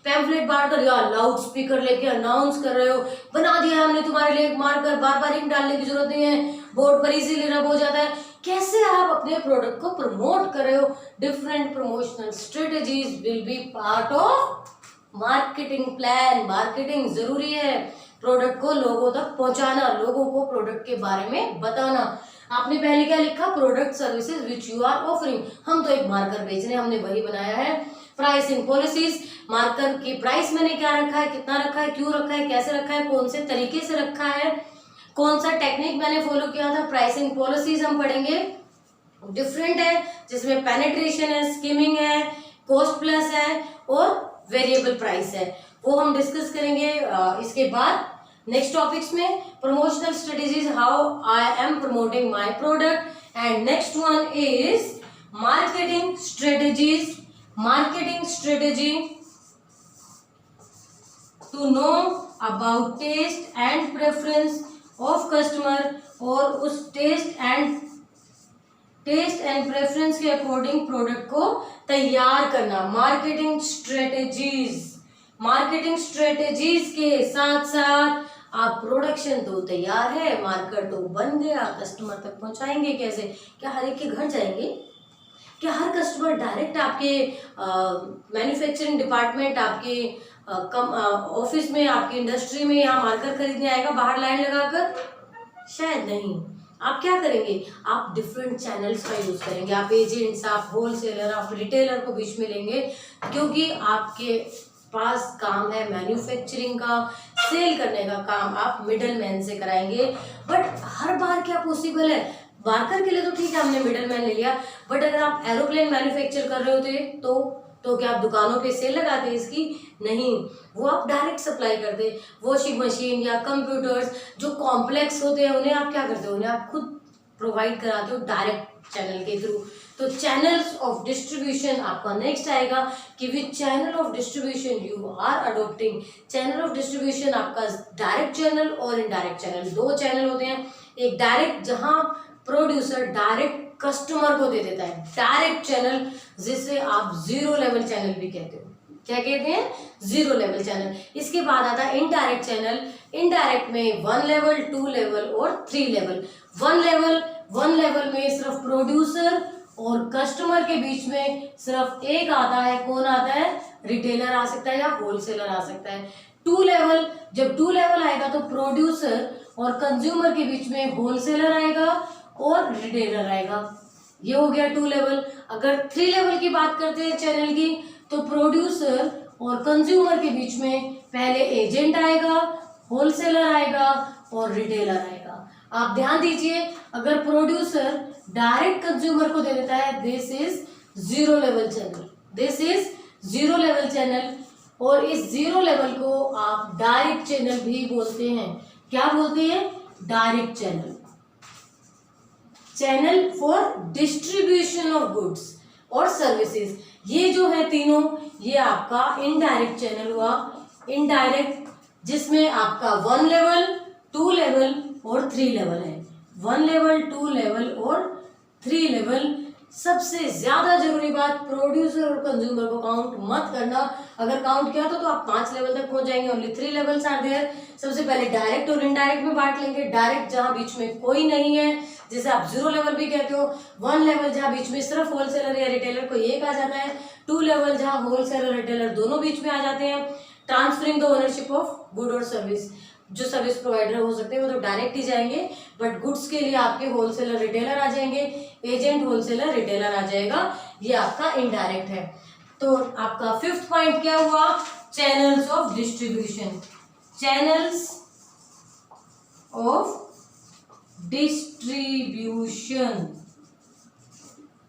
पैम्फलेट बांटकर या लाउड स्पीकर लेके अनाउंस कर रहे हो, बना दिया हमने तुम्हारे लिए एक मार्कर, बार बार इंक डालने की जरूरत नहीं है, बोर्ड पर इजीली रब हो जाता है। कैसे आप अपने प्रोडक्ट को प्रमोट कर रहे हो। Different promotional strategies will be part of marketing plan. Marketing जरूरी है, प्रोडक्ट को लोगों तक पहुंचाना, लोगों को प्रोडक्ट के बारे में बताना। आपने पहले क्या लिखा? Product services which you are offering. हम तो एक मार्कर बेच रहे हैं, हमने वही बनाया है। प्राइसिंग पॉलिसीज, मार्कर की प्राइस मैंने क्या रखा है, कितना रखा है, क्यों रखा है, कैसे रखा है, कौन से तरीके से रखा है, कौन सा टेक्निक मैंने फॉलो किया था। प्राइसिंग पॉलिसीज हम पढ़ेंगे, डिफरेंट है, जिसमें पेनिट्रेशन है, स्कीमिंग है, कॉस्ट प्लस है और वेरिएबल प्राइस है, वो हम डिस्कस करेंगे। इसके बाद नेक्स्ट टॉपिक्स में promotional strategies, how I am promoting my product, and next one is marketing strategies, marketing strategy to know about taste and preference of customer, और उस टेस्ट एंड प्रेफरेंस के अकॉर्डिंग प्रोडक्ट को तैयार करना। Marketing strategies के साथ साथ आप प्रोडक्शन तो तैयार है, मार्केट तो बन गया, कस्टमर तक पहुंचाएंगे कैसे? क्या हर एक के घर जाएंगे? क्या हर कस्टमर डायरेक्ट आपके मैन्युफैक्चरिंग डिपार्टमेंट, आपके ऑफिस में, आपकी इंडस्ट्री में यहाँ मार्कर खरीदने आएगा बाहर लाइन लगाकर? शायद नहीं। आप क्या करेंगे? आप डिफरेंट चैनल्स का यूज करेंगे, आप एजेंट्स, आप होलसेलर, आप रिटेलर को बीच में लेंगे, क्योंकि आपके पास काम है मैन्युफैक्चरिंग का, सेल करने का काम आप मिडल मैन से कराएंगे। बट हर बार क्या पॉसिबल है? मार्कर के लिए तो ठीक है, हमने मिडल मैन ले लिया, बट अगर आप एरोप्लेन मैन्युफैक्चर कर रहे होते तो क्या आप दुकानों पे सेल लगाते? इसकी नहीं, वो आप डायरेक्ट सप्लाई करते। वॉशिंग मशीन या कंप्यूटर्स जो कॉम्प्लेक्स होते हैं उन्हें आप क्या करते हो? उन्हें आप खुद प्रोवाइड कराते हो डायरेक्ट चैनल के थ्रू। तो चैनल्स ऑफ डिस्ट्रीब्यूशन आपका नेक्स्ट आएगा कि which channel of distribution you are adopting. Channel of distribution आपका डायरेक्ट चैनल और इनडायरेक्ट चैनल, दो चैनल होते हैं। एक डायरेक्ट, जहां प्रोड्यूसर डायरेक्ट कस्टमर को दे देता है, डायरेक्ट चैनल, जिसे आप जीरो लेवल चैनल भी कहते हो। क्या कहते हैं? Zero level channel. इसके बाद आता है इनडायरेक्ट चैनल। इनडायरेक्ट में 1 लेवल, 2 लेवल और 3 लेवल। 1 लेवल में सिर्फ प्रोड्यूसर और कस्टमर के बीच में सिर्फ एक आता है। कौन आता है? रिटेलर आ सकता है या होलसेलर आ सकता है। 2 लेवल, जब 2 लेवल आएगा तो प्रोड्यूसर और कंज्यूमर के बीच में होलसेलर आएगा और रिटेलर आएगा। ये हो गया 2 लेवल। अगर 3 लेवल की बात करते हैं चैनल की, तो प्रोड्यूसर और कंज्यूमर के बीच में पहले एजेंट आएगा, होलसेलर आएगा और रिटेलर आएगा। आप ध्यान दीजिए, अगर प्रोड्यूसर डायरेक्ट कंज्यूमर को दे देता है, this is zero level channel, this is zero level channel. और इस जीरो लेवल को आप डायरेक्ट चैनल भी बोलते हैं। क्या बोलते हैं? Direct channel. Channel for distribution of goods और सर्विसेज, ये जो है तीनों, ये आपका इनडायरेक्ट चैनल हुआ। इनडायरेक्ट, जिसमें आपका 1 लेवल, 2 लेवल और 3 लेवल है। 1 लेवल, 2 लेवल और 3 लेवल। सबसे ज्यादा जरूरी बात, प्रोड्यूसर और कंज्यूमर को काउंट मत करना। अगर काउंट किया तो आप 5 लेवल तक पहुंच जाएंगे। Only 3 levels are there. सबसे पहले डायरेक्ट और इनडायरेक्ट में बांट लेंगे। डायरेक्ट जहां बीच में कोई नहीं है, जिसे आप जीरो लेवल भी कहते हो। 1 लेवल जहां बीच में सिर्फ होलसेलर या रिटेलर को एक आ जाता है। 2 लेवल जहां होलसेलर रिटेलर दोनों बीच में आ जाते हैं। Transferring the ownership of good और सर्विस, जो सर्विस प्रोवाइडर हो सकते हैं वो तो डायरेक्ट ही जाएंगे, बट गुड्स के लिए आपके होलसेलर रिटेलर आ जाएंगे, एजेंट होलसेलर रिटेलर आ जाएगा। ये आपका इनडायरेक्ट है। तो आपका 5th पॉइंट क्या हुआ? Channels of distribution. Channels of distribution.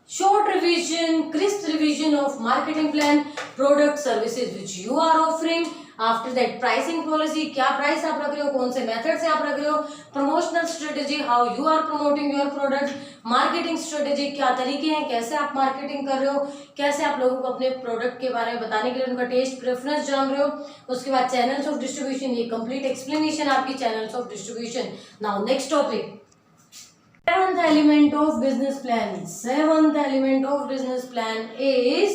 Short revision, crisp revision of marketing plan, product, services which you are offering. After that, pricing policy, क्या प्राइस आप रख रहे हो, कौन से मेथड से आप रख रहे हो, promotional strategy, how you are promoting your product, marketing strategy, क्या तरीके हैं, कैसे आप मार्केटिंग कर रहे हो, कैसे आप लोगों को अपने प्रोडक्ट के बारे में बताने के लिए उनका टेस्ट प्रेफरेंस जान रहे हो। उसके बाद चैनल्स ऑफ डिस्ट्रीब्यूशन, ये कंप्लीट एक्सप्लेनेशन आपकी channels of distribution. Now next topic, seventh element of business plan. Seventh element of business plan is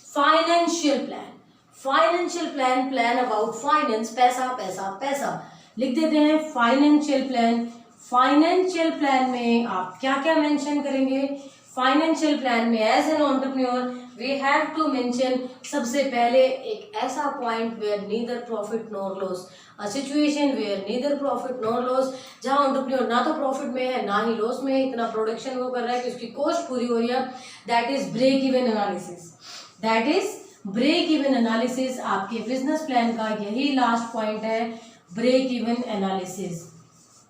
financial plan. Financial plan, plan about finance, पैसा पैसा पैसा लिख देते हैं। फाइनेंशियल प्लान, फाइनेंशियल प्लान में आप क्या क्या मेंशन करेंगे? फाइनेंशियल प्लान में as an entrepreneur we have to mention, सबसे पहले एक ऐसा point where neither profit nor loss, a situation where neither profit nor loss, जहां एंटरप्रेन्योर ना तो प्रॉफिट में है ना ही लॉस में है, इतना प्रोडक्शन वो कर रहा है कि उसकी कॉस्ट पूरी हो रही है। That is break even analysis, that is break even analysis. आपके बिजनेस प्लान का यही लास्ट पॉइंट है, ब्रेक इवन एनालिसिस,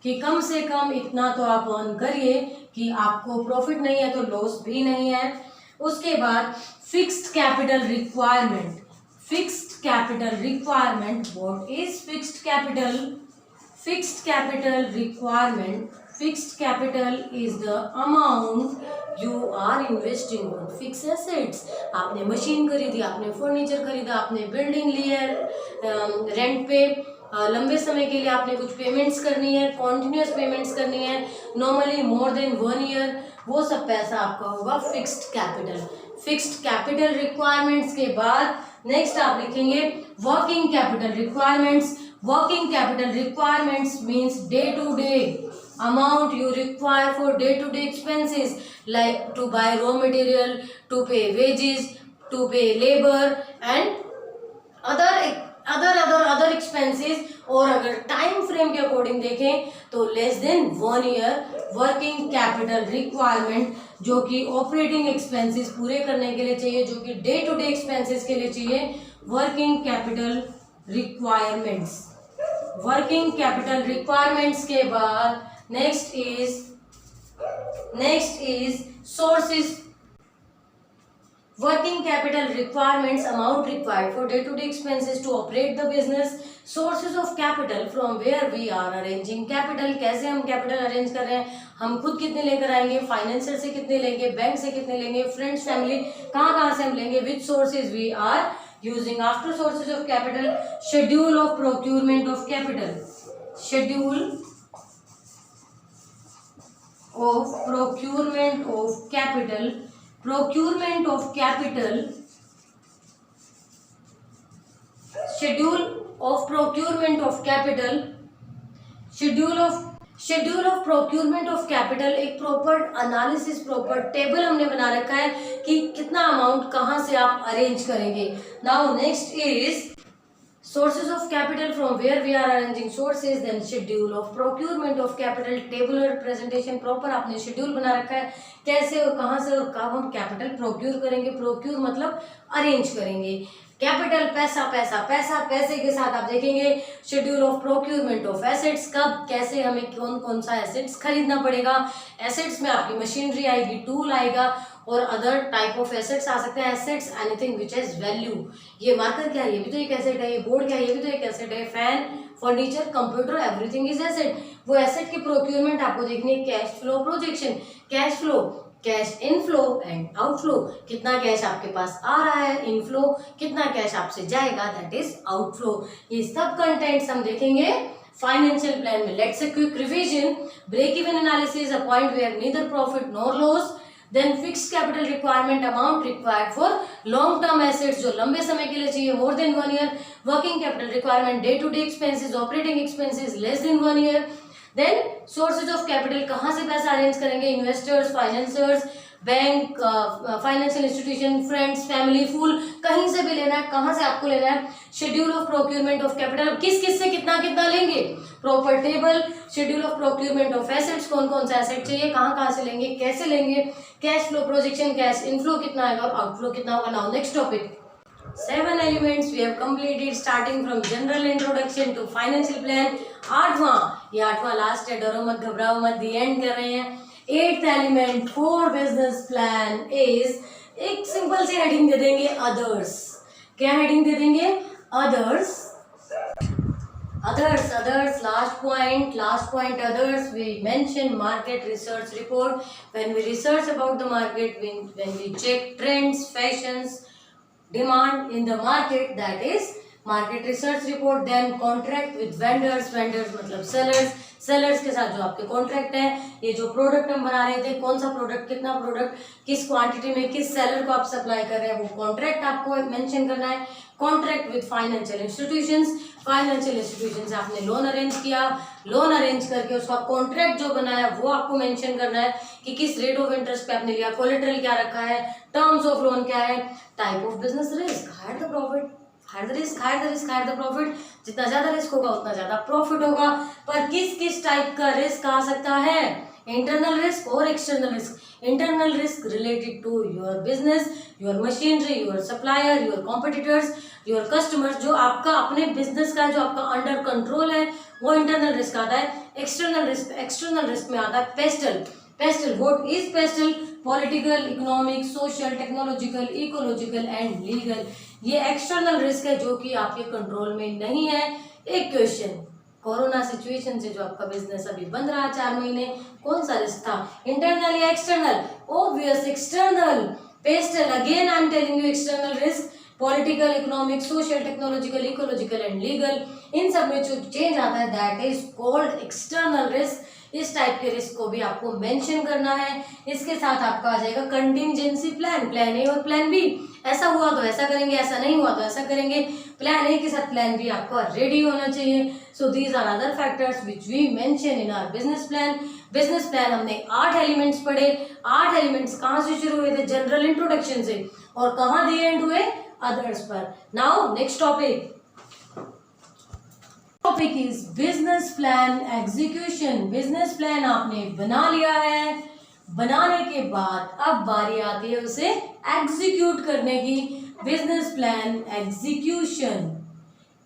कि कम से कम इतना तो आप अर्न करिए कि आपको प्रॉफिट नहीं है तो लॉस भी नहीं है। उसके बाद fixed capital requirement, fixed capital requirement, what is fixed capital? Fixed capital requirement, fixed capital is the amount you are investing on fix assets. आपने मशीन खरीदी, आपने फर्नीचर खरीदा, आपने बिल्डिंग ली है रेंट पे, लंबे समय के लिए आपने कुछ पेमेंट्स करनी है, कॉन्टिन्यूस पेमेंट्स करनी है, नॉर्मली मोर देन 1 ईयर, वो सब पैसा आपका होगा fixed capital. Fixed capital requirements के बाद नेक्स्ट आप लिखेंगे working capital requirements. Working capital requirements means day to day amount you require for day-to-day expenses like to buy raw material, to pay wages, to pay labor and other expenses। और अगर time frame के according देखें तो less than 1 year working capital requirement, जो कि operating expenses पूरे करने के लिए चाहिए, जो कि डे टू डे एक्सपेंसेस के लिए चाहिए, working capital requirements. Working capital requirements के बाद next is sources. Working capital requirements, amount required for day-to-day expenses to operate the business, sources of capital from where we are arranging capital। कैसे हम capital arrange कर रहे हैं, हम खुद कितने लेकर आएंगे, फाइनेंसर से कितने लेंगे, बैंक से कितने लेंगे, फ्रेंड्स फैमिली कहाँ से हम लेंगे, which sources we are using। After sources of capital, schedule of procurement of capital, schedule of procurement of capital, procurement of capital, schedule of procurement of capital, schedule of procurement of capital एक proper analysis, proper table हमने बना रखा है कि कितना amount कहाँ से आप अरेंज करेंगे। Now next is sources of capital from where we are arranging sources, then schedule of procurement of capital, tabular presentation, proper आपने शेड्यूल बना रखा है कैसे और कहाँ से और कब हम कैपिटल प्रोक्यूर करेंगे। प्रोक्यूर मतलब अरेंज करेंगे। कैपिटल पैसा, पैसा पैसा, पैसे के साथ आप देखेंगे schedule of procurement of assets, कब कैसे हमें कौन कौन सा एसेट्स खरीदना पड़ेगा। एसेट्स में आपकी मशीनरी आएगी, टूल आएगा और अदर टाइप ऑफ एसेट्स आ सकते हैं। Assets anything which has value. ये मार्कर क्या है, ये भी तो एक एसेट है। ये बोर्ड क्या है, ये भी तो एक एसेट है। Fan, furniture, computer, everything is asset. वो एसेट की प्रोक्यूरमेंट आपको देखनी है। Cash flow projection, cash flow, cash inflow and outflow, कितना कैश आपके पास आ रहा है, इनफ्लो कितना कैश आपसे जाएगा, दैट इज आउटफ्लो। ये सब कंटेंट्स हम देखेंगे फाइनेंशियल प्लान में। Let's a quick revision. Break even analysis, a point where neither profit nor loss. Then fixed capital requirement, amount required for long term assets, जो लंबे समय के लिए चाहिए, more than 1 year. Working capital requirement, day to day expenses, operating expenses, less than 1 year. Then sources of capital, कहाँ से पैसा arrange करेंगे, investors, financers, bank, financial institution, friends, family, फूल, कहीं से भी लेना है, कहाँ से आपको लेना है। Schedule of procurement of capital, किस किस से कितना कितना लेंगे, proper table. Schedule of procurement of assets, कौन कौन सा एसेट चाहिए, कहाँ से लेंगे, कैसे लेंगे। Cash flow projection, cash inflow कितना आएगा और आउटफ्लो कितना होगा। Now next topic, 7 elements we have completed starting from general introduction to financial plan। 8वां, ये 8वां लास्ट है, डरो मत, घबराओ मत, दी एंड कर रहे हैं। 8th element for business plan is, एक सिंपल सी हेडिंग दे देंगे अदर्स। क्या हेडिंग दे देंगे, others. Others, last point others, we mention market research report। When we research about the market, when we check trends, fashions, demand in the market, that is market research report। Then contract with vendors मतलब sellers के साथ जो आपके contract है, ये जो product हम बना रहे थे, कौन सा प्रोडक्ट, कितना प्रोडक्ट, किस क्वांटिटी में, किस सेलर को आप सप्लाई कर रहे हैं, वो कॉन्ट्रैक्ट आपको मेंशन करना है। Contract with financial institutions, financial institution से आपने लोन अरेंज किया, लोन अरेंज करके उसका कॉन्ट्रैक्ट जो बनाया वो आपको मेंशन करना है कि किस रेट ऑफ इंटरेस्ट पे आपने लिया, कोलेटरल क्या रखा है, टर्म्स ऑफ लोन क्या है, type of business risk, higher the profit, higher the risk, higher the profit. जितना ज्यादा रिस्क होगा उतना ज्यादा प्रॉफिट होगा। पर किस किस टाइप का रिस्क आ सकता है, इंटरनल रिस्क और external risk. Internal risk related to your business, your machinery, your supplier, your competitors, your customers, जो आपका अपने बिजनेस का जो आपका अंडर कंट्रोल है वो इंटरनल रिस्क आता है। एक्सटर्नल रिस्क में आता है pastel. What is pastel, political, economic, social, technological, ecological and legal. ये एक्सटर्नल रिस्क है जो कि आपके कंट्रोल में नहीं है। एक क्वेश्चन, कोरोना सिचुएशन से जो आपका बिजनेस अभी बंद रहा 4 महीने, कौन सा रिस्क था, इंटरनल या external? Obvious external. PESTEL, again I am telling you external risk, political, economic, social, technological, ecological and legal, इन सब में जो चेंज आता है that is called external risk. इस टाइप के रिस्क को भी आपको मेंशन करना है। इसके साथ आपका आ जाएगा कंटिंजेंसी प्लान, प्लान ए और प्लान बी, ऐसा हुआ तो ऐसा करेंगे, ऐसा नहीं हुआ तो ऐसा करेंगे। प्लान ए के साथ प्लान बी आपका रेडी होना चाहिए। So these are other factors which we mention in our business plan. Business plan हमने 8 एलिमेंट्स पढ़े। 8 एलिमेंट्स कहाँ से शुरू हुए थे? जनरल इंट्रोडक्शन से, और कहाँ दी एंड हुए? अदर्स पर। Now next topic is business plan execution. Business plan आपने बना लिया है, बनाने के बाद अब बारी आती है उसे एग्जीक्यूट करने की। Business plan execution,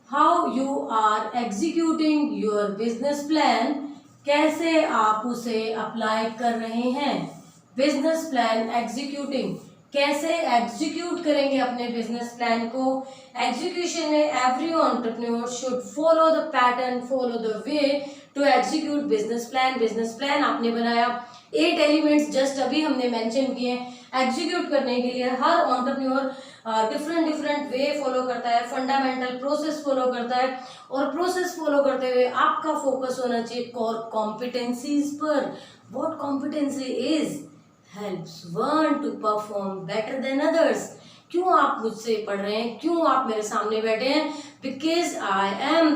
how you are executing your business plan, कैसे आप उसे अप्लाई कर रहे हैं। बिजनेस प्लान एग्जीक्यूटिंग, कैसे एग्जीक्यूट करेंगे अपने बिजनेस प्लान को। एग्जीक्यूशन में every entrepreneur should follow the pattern, follow the way to execute business plan. Business plan आपने बनाया, 8 एलिमेंट्स जस्ट अभी हमने मेंशन किए। एग्जीक्यूट करने के लिए हर एंटरप्रेन्योर डिफरेंट वे फॉलो करता है, फंडामेंटल प्रोसेस फॉलो करता है, और प्रोसेस फॉलो करते हुए आपका फोकस होना चाहिए कोर कॉम्पिटेंसीज पर। What competency is? helps one to perform better than others। क्यों आप मुझसे पढ़ रहे हैं, क्यों आप मेरे सामने बैठे हैं? Because I am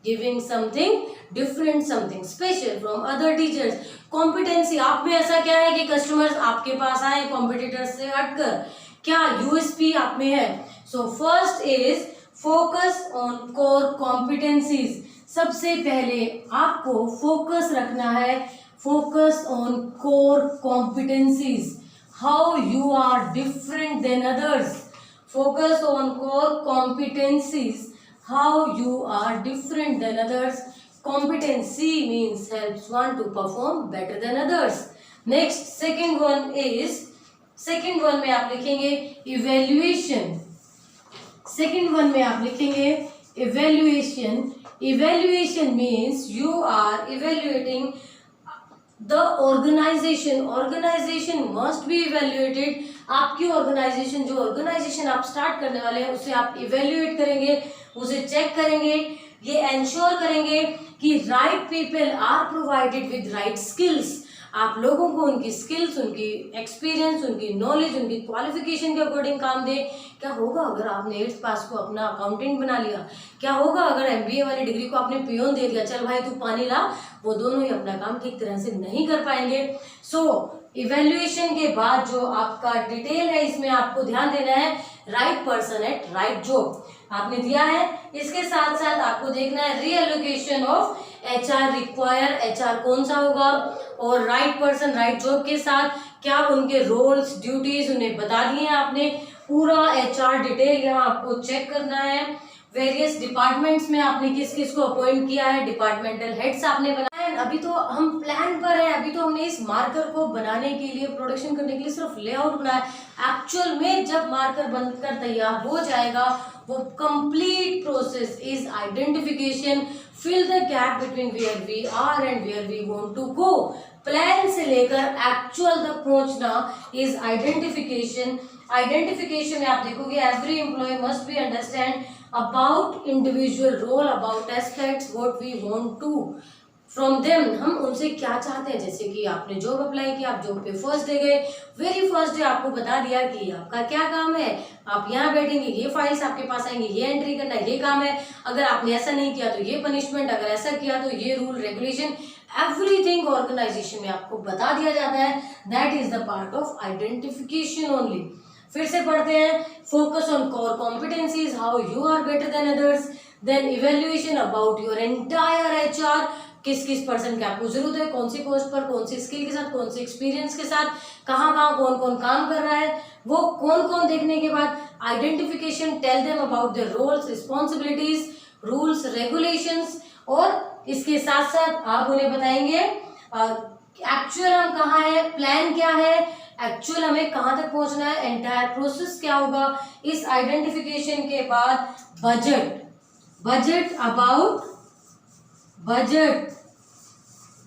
giving something different, something special from other teachers। Competency आप में ऐसा क्या है कि कस्टमर्स आपके पास आए कॉम्पिटिटर्स से हटकर, क्या यूएसपी आप में है? So first is focus on core competencies. सबसे पहले आपको फोकस रखना है, focus on core competencies, how you are different than others। focus on core competencies, how you are different than others। competency means helps one to perform better than others। next second one में आप लिखेंगे evaluation। second one में आप लिखेंगे evaluation। evaluation means you are evaluating the organization must be evaluated। आपकी organisation, जो organisation आप start करने वाले हैं उसे आप इवेल्युएट करेंगे, उसे चेक करेंगे, ये एंश्योर करेंगे कि right people are provided with right skills. आप लोगों को उनकी स्किल्स, उनकी एक्सपीरियंस, उनकी नॉलेज, उनकी क्वालिफिकेशन के अकॉर्डिंग काम दे। क्या होगा अगर आपने 8th पास को अपना अकाउंटेंट बना लिया? क्या होगा अगर MBA वाली डिग्री को आपने पियोन दे दिया, चल भाई तू पानी ला? वो दोनों ही अपना काम ठीक तरह से नहीं कर पाएंगे। सो इवेल्युएशन के बाद जो आपका डिटेल है, इसमें आपको ध्यान देना है right person at right job आपने दिया है। इसके साथ साथ आपको देखना है reallocation of HR require, HR कौन सा होगा, और राइट पर्सन राइट जॉब के साथ क्या उनके रोल्स, ड्यूटीज उन्हें बता दिए हैं आपने। पूरा HR डिटेल यहाँ आपको चेक करना है। वेरियस डिपार्टमेंट्स में आपने किस किस को अपॉइंट किया है, डिपार्टमेंटल हेड्स आपने बनाए हैं। अभी तो हम प्लान पर है, अभी तो हमने इस मार्कर को बनाने के लिए, प्रोडक्शन करने के लिए सिर्फ लेआउट बनाया। एक्चुअल में जब मार्कर बनकर तैयार हो जाएगा, वो complete process is identification, fill the gap between where we are and where we want to go. Plan से लेकर एक्चुअल तक पहुंचना इज आइडेंटिफिकेशन। आइडेंटिफिकेशन में आप देखोगे every employ must be understand about individual role, about aspects what we want to from them। हम उनसे क्या चाहते हैं। जैसे कि आपने जॉब अप्लाई किया, आप जॉब पे फर्स्ट डे गए, वेरी फर्स्ट डे आपको बता दिया कि आपका क्या काम है, आप यहाँ बैठेंगे, ये फाइल्स आपके पास आएंगे, ये एंट्री करना, ये काम है, अगर आपने ऐसा नहीं किया तो ये पनिशमेंट, अगर ऐसा किया तो ये रूल रेगुलेशन, एवरीथिंग ऑर्गेनाइजेशन में आपको बता दिया जाता है। That is the part of identification only. फिर से पढ़ते हैं, focus on core competencies, how you are better than others, then evaluation about your entire HR, किस किस पर्सन की आपको जरूरत है, कौन सी पोस्ट पर, कौन सी स्किल के साथ, कौन सी एक्सपीरियंस के साथ, कहाँ कहाँ कौन कौन काम कर रहा है, वो कौन कौन देखने के बाद identification, tell them about their roles, responsibilities, rules, regulations, और इसके साथ साथ आप उन्हें बताएंगे एक्चुअल हम कहाँ है, प्लान क्या है, एक्चुअल हमें कहाँ तक पहुंचना है, एंटायर प्रोसेस क्या होगा। इस आइडेंटिफिकेशन के बाद budget, budget about budget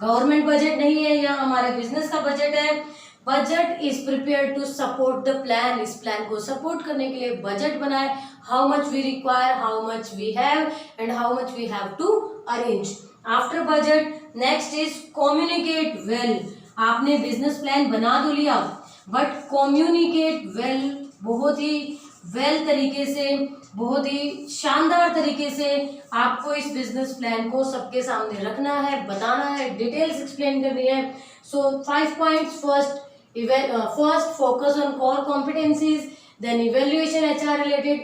government budget नहीं है, यह हमारे बिजनेस का बजट है। Budget is prepare to support the plan, इस प्लान को सपोर्ट करने के लिए बजट बनाए। How much we require, how much we have and how much we have to arrange. After budget next is communicate well. आपने business plan बना तो लिया, बट कम्युनिकेट वेल, बहुत ही वेल तरीके से, बहुत ही शानदार तरीके से आपको इस बिजनेस प्लान को सबके सामने रखना है, बताना है, डिटेल्स एक्सप्लेन करनी है। So 5 points. First focus on core competencies, then evaluation HR related,